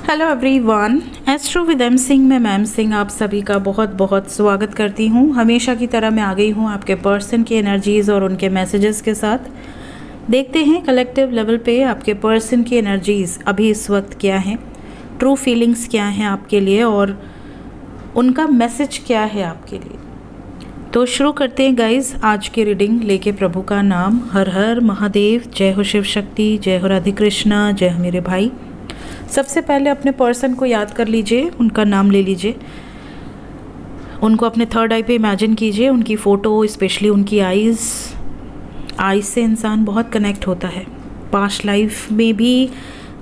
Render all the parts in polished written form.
Hello everyone, astro with M Singh में ma'am Singh आप सभी का बहुत बहुत स्वागत करती हूँ। हमेशा की तरह मैं आ गई हूँ आपके पर्सन की एनर्जीज़ और उनके मैसेजेस के साथ। देखते हैं कलेक्टिव लेवल पे आपके पर्सन की एनर्जीज़ अभी इस वक्त क्या हैं, ट्रू फीलिंग्स क्या हैं आपके लिए और उनका मैसेज क्या है आपके लिए। तो शुरू करते हैं गाइज आज की रीडिंग लेके प्रभु का नाम। हर हर महादेव, जय हो शिव शक्ति, जय हो राधे कृष्णा, जय हो मेरे भाई। सबसे पहले अपने पर्सन को याद कर लीजिए, उनका नाम ले लीजिए, उनको अपने थर्ड आई पे इमेजिन कीजिए, उनकी फ़ोटो, स्पेशली उनकी आइज़ से इंसान बहुत कनेक्ट होता है। पास्ट लाइफ में भी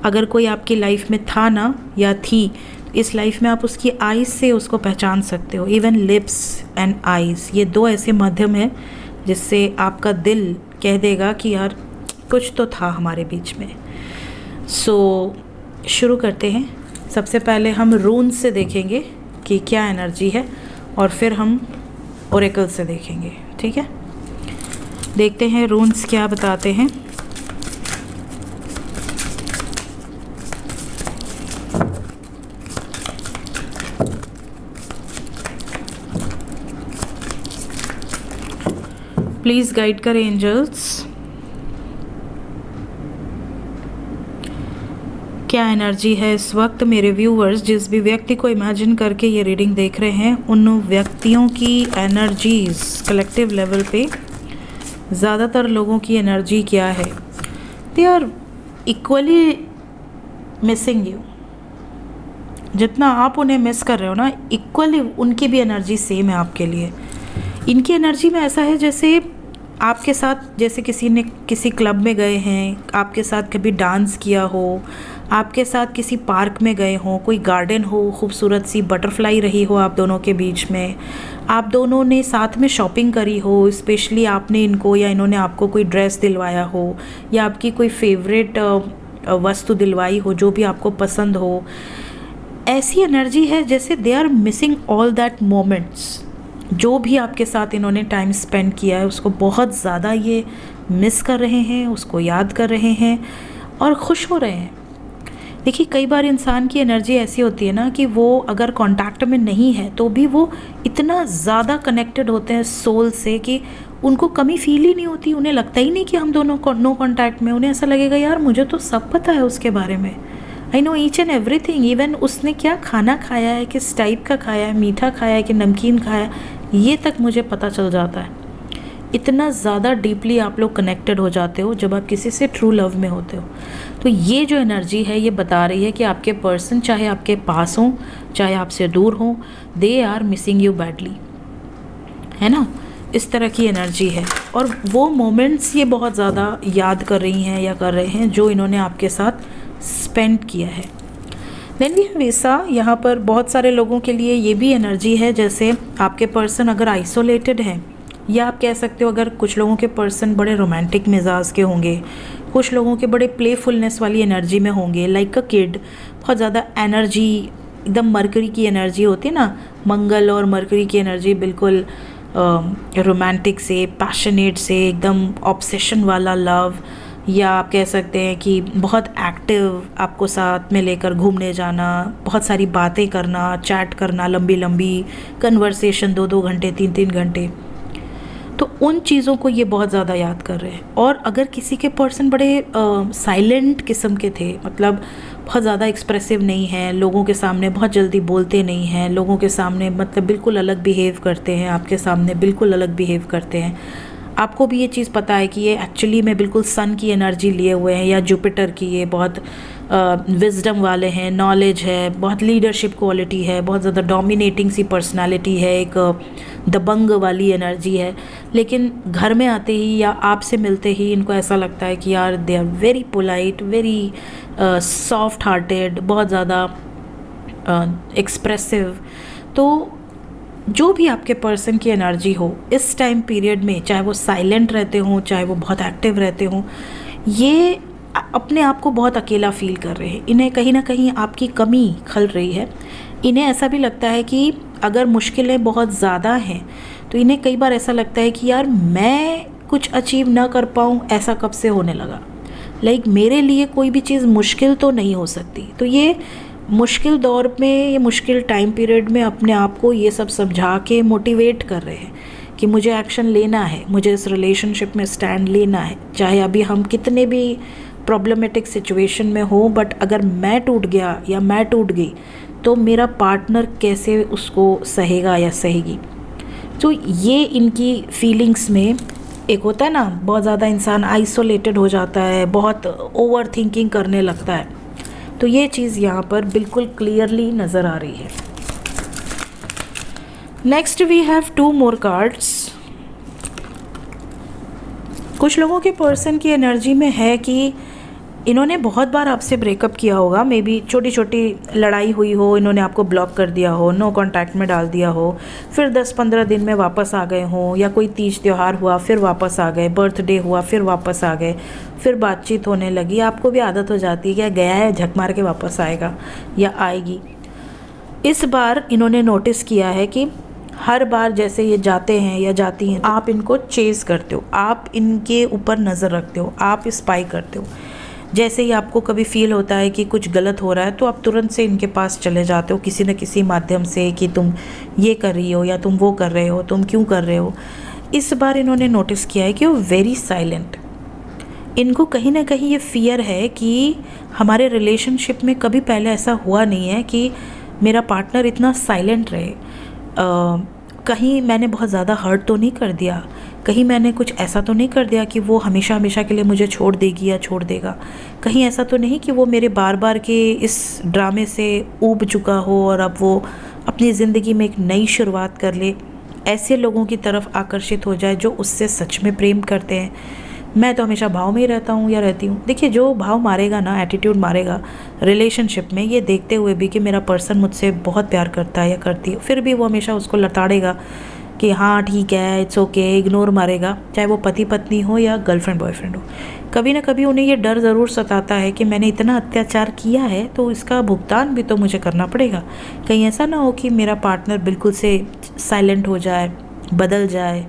अगर कोई आपकी लाइफ में था ना या थी, इस लाइफ में आप उसकी आइज़ से उसको पहचान सकते हो। इवन लिप्स एंड आइज़, ये दो ऐसे माध्यम हैं जिससे आपका दिल कह देगा कि यार कुछ तो था हमारे बीच में। शुरू करते हैं। सबसे पहले हम रून्स से देखेंगे कि क्या एनर्जी है और फिर हम ओरेकल से देखेंगे, ठीक है। देखते हैं रून्स क्या बताते हैं। प्लीज़ गाइड करें एंजल्स, क्या एनर्जी है इस वक्त। मेरे व्यूअर्स, जिस भी व्यक्ति को इमेजिन करके ये रीडिंग देख रहे हैं, उन व्यक्तियों की एनर्जीज कलेक्टिव लेवल पे, ज़्यादातर लोगों की एनर्जी क्या है, they are equally missing you. जितना आप उन्हें मिस कर रहे हो ना, इक्वली उनकी भी एनर्जी सेम है आपके लिए। इनकी एनर्जी में ऐसा है जैसे आपके साथ, जैसे किसी ने किसी क्लब में गए हैं, आपके साथ कभी डांस किया हो, आपके साथ किसी पार्क में गए हों, कोई गार्डन हो, खूबसूरत सी बटरफ्लाई रही हो आप दोनों के बीच में, आप दोनों ने साथ में शॉपिंग करी हो, स्पेशली आपने इनको या इन्होंने आपको कोई ड्रेस दिलवाया हो या आपकी कोई फेवरेट वस्तु दिलवाई हो जो भी आपको पसंद हो। ऐसी एनर्जी है जैसे they are missing all that moments. जो भी आपके साथ इन्होंने टाइम स्पेंड किया है उसको बहुत ज़्यादा ये मिस कर रहे हैं, उसको याद कर रहे हैं और खुश हो रहे हैं। देखिए, कई बार इंसान की एनर्जी ऐसी होती है ना कि वो अगर कांटेक्ट में नहीं है तो भी वो इतना ज़्यादा कनेक्टेड होते हैं सोल से कि उनको कमी फील ही नहीं होती। उन्हें लगता ही नहीं कि हम दोनों नो कांटेक्ट में। उन्हें ऐसा लगेगा यार मुझे तो सब पता है उसके बारे में, I know each and everything. Even उसने क्या खाना खाया है, किस टाइप का खाया है, मीठा खाया है कि नमकीन खाया है, ये तक मुझे पता चल जाता है। इतना ज़्यादा डीपली आप लोग कनेक्टेड हो जाते हो जब आप किसी से ट्रू लव में होते हो। तो ये जो एनर्जी है ये बता रही है कि आपके पर्सन चाहे आपके पास हों चाहे आपसे दूर हों, they are missing you badly, है ना। इस तरह की एनर्जी है और वो मोमेंट्स ये बहुत ज़्यादा याद कर रही हैं या कर रहे हैं जो इन्होंने आपके साथ स्पेंड किया है। देन भी वैसा यहाँ पर बहुत सारे लोगों के लिए ये भी एनर्जी है जैसे आपके पर्सन अगर आइसोलेटेड हैं, या आप कह सकते हो अगर कुछ लोगों के पर्सन बड़े रोमांटिक मिजाज के होंगे, कुछ लोगों के बड़े प्लेफुलनेस वाली एनर्जी में होंगे, लाइक अ किड, बहुत ज़्यादा एनर्जी, एकदम मरकरी की एनर्जी होती है ना, मंगल और मरकरी की एनर्जी बिल्कुल रोमांटिक से, पैशनेट से, एकदम ऑब्सेशन वाला लव, या आप कह सकते हैं कि बहुत एक्टिव, आपको साथ में लेकर घूमने जाना, बहुत सारी बातें करना, चैट करना, लंबी लंबी कन्वर्सेशन, 2-2 घंटे, 3-3 घंटे। तो उन चीज़ों को ये बहुत ज़्यादा याद कर रहे हैं। और अगर किसी के पर्सन बड़े साइलेंट किस्म के थे, मतलब बहुत ज़्यादा एक्सप्रेसिव नहीं है, लोगों के सामने बहुत जल्दी बोलते नहीं हैं, लोगों के सामने मतलब बिल्कुल अलग बिहेव करते हैं, आपके सामने बिल्कुल अलग बिहेव करते हैं, आपको भी ये चीज़ पता है कि ये एक्चुअली में बिल्कुल सन की एनर्जी लिए हुए हैं या जुपिटर की, ये बहुत विजडम वाले हैं, नॉलेज है, बहुत लीडरशिप क्वालिटी है, बहुत ज़्यादा डोमिनेटिंग सी पर्सनालिटी है, एक दबंग वाली एनर्जी है। लेकिन घर में आते ही या आपसे मिलते ही इनको ऐसा लगता है कि यार they are very polite, very soft hearted, बहुत ज़्यादा एक्सप्रेसिव। तो जो भी आपके पर्सन की एनर्जी हो इस टाइम पीरियड में, चाहे वो साइलेंट रहते हों चाहे वो बहुत एक्टिव रहते हों, ये अपने आप को बहुत अकेला फील कर रहे हैं। इन्हें कहीं ना कहीं आपकी कमी खल रही है। इन्हें ऐसा भी लगता है कि अगर मुश्किलें बहुत ज़्यादा हैं तो इन्हें कई बार ऐसा लगता है कि यार मैं कुछ अचीव ना कर पाऊँ, ऐसा कब से होने लगा। लाइक मेरे लिए कोई भी चीज़ मुश्किल तो नहीं हो सकती। तो ये मुश्किल दौर में या मुश्किल टाइम पीरियड में अपने आप को ये सब समझा के मोटिवेट कर रहे हैं कि मुझे एक्शन लेना है, मुझे इस रिलेशनशिप में स्टैंड लेना है, चाहे अभी हम कितने भी प्रॉब्लमेटिक सिचुएशन में हो, बट अगर मैं टूट गया या मैं टूट गई तो मेरा पार्टनर कैसे उसको सहेगा या सहेगी। तो ये इनकी फीलिंग्स में एक होता है ना, बहुत ज़्यादा इंसान आइसोलेटेड हो जाता है, बहुत ओवर थिंकिंग करने लगता है, तो ये चीज़ यहाँ पर बिल्कुल क्लियरली नज़र आ रही है। Next we have 2 more cards. कुछ लोगों के पर्सन की एनर्जी में है कि इन्होंने बहुत बार आपसे ब्रेकअप किया होगा, मे बी छोटी छोटी लड़ाई हुई हो, इन्होंने आपको ब्लॉक कर दिया हो, नो कांटेक्ट में डाल दिया हो, फिर 10-15 दिन में वापस आ गए हों, या कोई तीज त्यौहार हुआ फिर वापस आ गए, बर्थडे हुआ फिर वापस आ गए, फिर बातचीत होने लगी। आपको भी आदत हो जाती है, क्या गया है झक मार के वापस आएगा या आएगी। इस बार इन्होंने नोटिस किया है कि हर बार जैसे ये जाते हैं या जाती हैं, आप इनको चेज़ करते हो, आप इनके ऊपर नज़र रखते हो, आप स्पाई करते हो। जैसे ही आपको कभी फील होता है कि कुछ गलत हो रहा है तो आप तुरंत से इनके पास चले जाते हो किसी न किसी माध्यम से कि तुम ये कर रही हो या तुम वो कर रहे हो, तुम क्यों कर रहे हो। इस बार इन्होंने नोटिस किया है कि वो वेरी साइलेंट। इनको कहीं ना कहीं ये फियर है कि हमारे रिलेशनशिप में कभी पहले ऐसा हुआ नहीं है कि मेरा पार्टनर इतना साइलेंट रहे। कहीं मैंने बहुत ज़्यादा हर्ट तो नहीं कर दिया, कहीं मैंने कुछ ऐसा तो नहीं कर दिया कि वो हमेशा हमेशा के लिए मुझे छोड़ देगी या छोड़ देगा, कहीं ऐसा तो नहीं कि वो मेरे बार बार के इस ड्रामे से ऊब चुका हो और अब वो अपनी ज़िंदगी में एक नई शुरुआत कर ले, ऐसे लोगों की तरफ आकर्षित हो जाए जो उससे सच में प्रेम करते हैं। मैं तो हमेशा भाव में ही रहता हूँ या रहती हूँ। देखिए, जो भाव मारेगा ना, एटीट्यूड मारेगा रिलेशनशिप में, ये देखते हुए भी कि मेरा पर्सन मुझसे बहुत प्यार करता है या करती है, फिर भी वो हमेशा उसको लताड़ेगा कि हाँ ठीक है, इट्स ओके, इग्नोर मारेगा, चाहे वो पति पत्नी हो या गर्लफ्रेंड बॉयफ्रेंड हो। कभी ना कभी उन्हें ये डर ज़रूर सताता है कि मैंने इतना अत्याचार किया है तो इसका भुगतान भी तो मुझे करना पड़ेगा। कहीं ऐसा ना हो कि मेरा पार्टनर बिल्कुल से साइलेंट हो जाए, बदल जाए,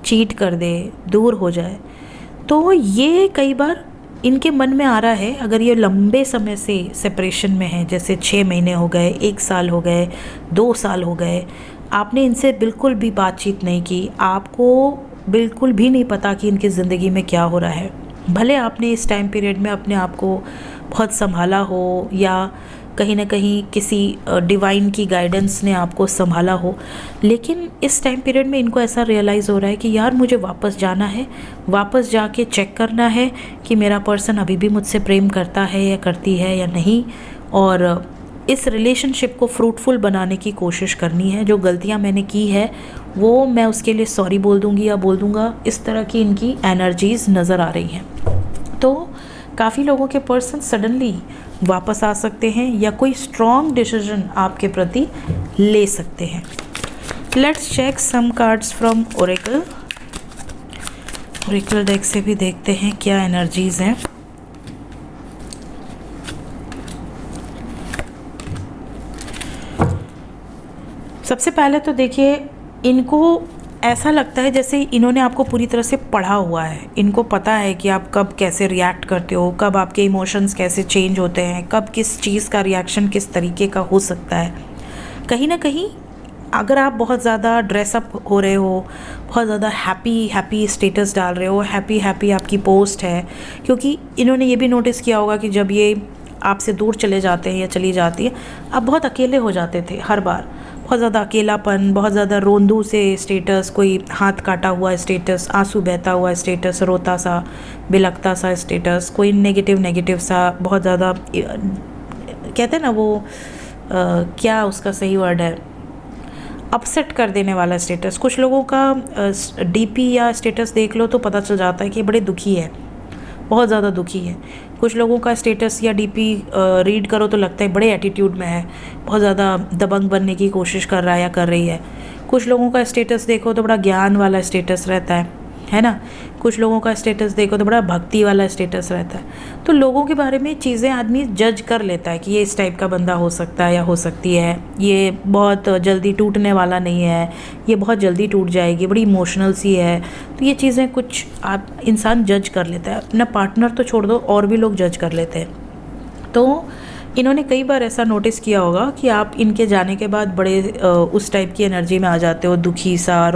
चीट कर दे, दूर हो जाए। तो ये कई बार इनके मन में आ रहा है, अगर ये लंबे समय से सेपरेशन में है, जैसे 6 महीने हो गए, 1 साल हो गए, 2 साल हो गए, आपने इनसे बिल्कुल भी बातचीत नहीं की, आपको बिल्कुल भी नहीं पता कि इनकी ज़िंदगी में क्या हो रहा है। भले आपने इस टाइम पीरियड में अपने आप को बहुत संभाला हो या कहीं ना कहीं किसी डिवाइन की गाइडेंस ने आपको संभाला हो, लेकिन इस टाइम पीरियड में इनको ऐसा रियलाइज़ हो रहा है कि यार मुझे वापस जाना है, वापस जाके चेक करना है कि मेरा पर्सन अभी भी मुझसे प्रेम करता है या करती है या नहीं, और इस रिलेशनशिप को फ्रूटफुल बनाने की कोशिश करनी है। जो गलतियां मैंने की है वो मैं उसके लिए सॉरी बोल दूंगी या बोल दूंगा, इस तरह की इनकी एनर्जीज़ नज़र आ रही हैं। तो काफ़ी लोगों के पर्सन सडनली वापस आ सकते हैं या कोई स्ट्रॉन्ग डिसीजन आपके प्रति ले सकते हैं। Let's check some cards from oracle. Oracle deck से भी देखते हैं क्या एनर्जीज़ हैं। सबसे पहले तो देखिए, इनको ऐसा लगता है जैसे इन्होंने आपको पूरी तरह से पढ़ा हुआ है। इनको पता है कि आप कब कैसे रिएक्ट करते हो, कब आपके इमोशंस कैसे चेंज होते हैं, कब किस चीज़ का रिएक्शन किस तरीके का हो सकता है। कहीं ना कहीं अगर आप बहुत ज़्यादा ड्रेसअप हो रहे हो, बहुत ज़्यादा हैप्पी स्टेटस डाल रहे हो, हैप्पी आपकी पोस्ट है, क्योंकि इन्होंने ये भी नोटिस किया होगा कि जब ये आपसे दूर चले जाते हैं या चली जाती है, आप बहुत अकेले हो जाते थे हर बार, बहुत ज़्यादा अकेलापन, बहुत ज़्यादा रोंदू से स्टेटस, कोई हाथ काटा हुआ स्टेटस, आंसू बहता हुआ स्टेटस, रोता सा बिलखता सा स्टेटस, कोई नेगेटिव सा, बहुत ज़्यादा कहते हैं ना वो क्या उसका सही वर्ड है, अपसेट कर देने वाला स्टेटस। कुछ लोगों का डीपी या स्टेटस देख लो तो पता चल जाता है कि बड़े दुखी है, बहुत ज़्यादा दुखी है। कुछ लोगों का स्टेटस या डीपी रीड करो तो लगता है बड़े एटीट्यूड में है, बहुत ज़्यादा दबंग बनने की कोशिश कर रहा है या कर रही है। कुछ लोगों का स्टेटस देखो तो बड़ा ज्ञान वाला स्टेटस रहता है ना। कुछ लोगों का स्टेटस देखो तो बड़ा भक्ति वाला स्टेटस रहता है। तो लोगों के बारे में चीज़ें आदमी जज कर लेता है कि ये इस टाइप का बंदा हो सकता है या हो सकती है, ये बहुत जल्दी टूटने वाला नहीं है, ये बहुत जल्दी टूट जाएगी, बड़ी इमोशनल सी है। तो ये चीज़ें कुछ आप इंसान जज कर लेता है। अपना पार्टनर तो छोड़ दो, और भी लोग जज कर लेते हैं। तो इन्होंने कई बार ऐसा नोटिस किया होगा कि आप इनके जाने के बाद बड़े उस टाइप की एनर्जी में आ जाते हो, दुखी सा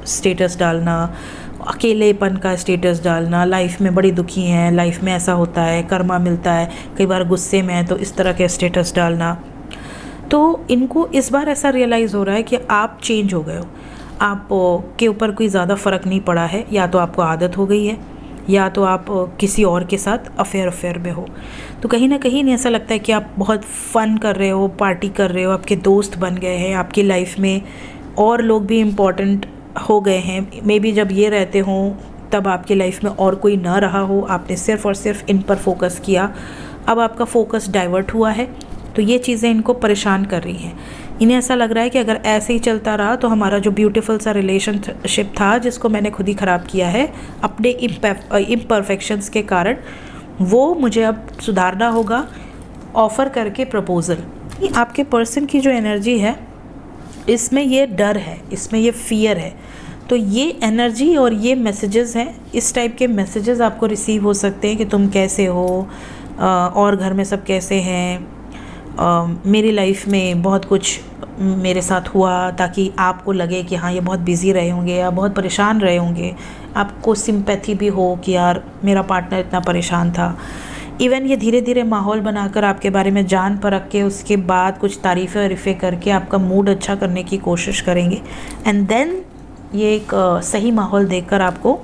स्टेटस डालना, अकेलेपन का स्टेटस डालना, लाइफ में बड़ी दुखी हैं, लाइफ में ऐसा होता है, कर्मा मिलता है, कई बार गुस्से में है तो इस तरह के स्टेटस डालना। तो इनको इस बार ऐसा रियलाइज़ हो रहा है कि आप चेंज हो गए हो, आप के ऊपर कोई ज़्यादा फ़र्क नहीं पड़ा है, या तो आपको आदत हो गई है या तो आप किसी और के साथ अफेयर में हो। तो कहीं ना कहीं ऐसा लगता है कि आप बहुत फ़न कर रहे हो, पार्टी कर रहे हो, आपके दोस्त बन गए हैं, आपकी लाइफ में और लोग भी इम्पॉर्टेंट हो गए हैं। मे बी जब ये रहते हों तब आपकी लाइफ में और कोई ना रहा हो, आपने सिर्फ़ और सिर्फ इन पर फोकस किया, अब आपका फोकस डाइवर्ट हुआ है। तो ये चीज़ें इनको परेशान कर रही हैं। इन्हें ऐसा लग रहा है कि अगर ऐसे ही चलता रहा तो हमारा जो ब्यूटीफुल सा रिलेशनशिप था, जिसको मैंने खुद ही ख़राब किया है अपने इम्परफेक्शंस के कारण, वो मुझे अब सुधारना होगा ऑफ़र करके प्रपोज़ल। आपके पर्सन की जो एनर्जी है इसमें ये डर है, इसमें ये फियर है। तो ये एनर्जी और ये मैसेजेस हैं, इस टाइप के मैसेजेस आपको रिसीव हो सकते हैं कि तुम कैसे हो, और घर में सब कैसे हैं, मेरी लाइफ में बहुत कुछ मेरे साथ हुआ, ताकि आपको लगे कि हाँ ये बहुत बिज़ी रहे होंगे या बहुत परेशान रहे होंगे, आपको सिंपैथी भी हो कि यार मेरा पार्टनर इतना परेशान था। इवन ये धीरे धीरे माहौल बनाकर आपके बारे में जान परख के उसके बाद कुछ तारीफ़ें वरीफ़ें करके आपका मूड अच्छा करने की कोशिश करेंगे। एंड देन ये एक सही माहौल देखकर आपको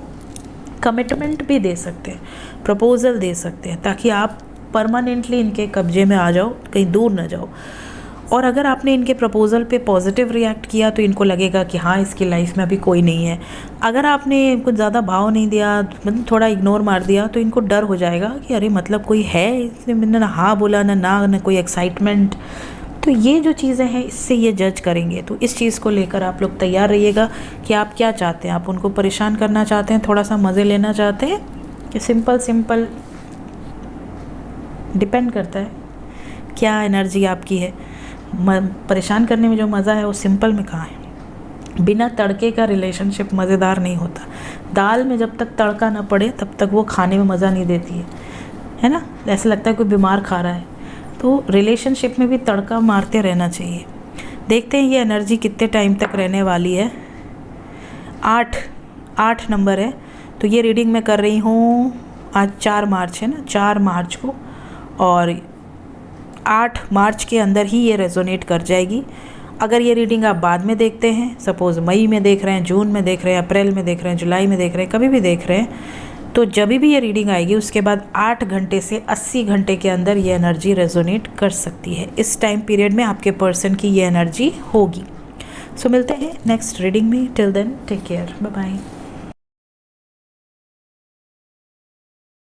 कमिटमेंट भी दे सकते हैं, प्रपोज़ल दे सकते हैं, ताकि आप परमानेंटली इनके कब्जे में आ जाओ, कहीं दूर ना जाओ। और अगर आपने इनके प्रपोज़ल पे पॉजिटिव रिएक्ट किया तो इनको लगेगा कि हाँ इसकी लाइफ में अभी कोई नहीं है। अगर आपने कुछ ज़्यादा भाव नहीं दिया, मतलब थोड़ा इग्नोर मार दिया, तो इनको डर हो जाएगा कि अरे मतलब कोई है, इसने मैंने ना हाँ बोला ना कोई एक्साइटमेंट। तो ये जो चीज़ें हैं इससे ये जज करेंगे। तो इस चीज़ को लेकर आप लोग तैयार रहिएगा कि आप क्या चाहते हैं। आप उनको परेशान करना चाहते हैं, थोड़ा सा मज़े लेना चाहते हैं, कि सिंपल डिपेंड करता है क्या एनर्जी आपकी है। परेशान करने में जो मज़ा है वो सिंपल में कहाँ है। बिना तड़के का रिलेशनशिप मज़ेदार नहीं होता। दाल में जब तक तड़का ना पड़े तब तक वो खाने में मज़ा नहीं देती है ना। ऐसा लगता है कोई बीमार खा रहा है। तो रिलेशनशिप में भी तड़का मारते रहना चाहिए। देखते हैं ये एनर्जी कितने टाइम तक रहने वाली है। 8 नंबर है। तो ये रीडिंग मैं कर रही हूँ, आज 4 मार्च है ना, 4 मार्च को, और 8 मार्च के अंदर ही ये रेजोनेट कर जाएगी। अगर ये रीडिंग आप बाद में देखते हैं, सपोज़ मई में देख रहे हैं, जून में देख रहे हैं, अप्रैल में देख रहे हैं, जुलाई में देख रहे हैं, कभी भी देख रहे हैं, तो जब भी ये रीडिंग आएगी उसके बाद 8 घंटे से 80 घंटे के अंदर ये एनर्जी रेजोनेट कर सकती है। इस टाइम पीरियड में आपके पर्सन की ये एनर्जी होगी। सो मिलते हैं नेक्स्ट रीडिंग में। Till then take care, bye bye.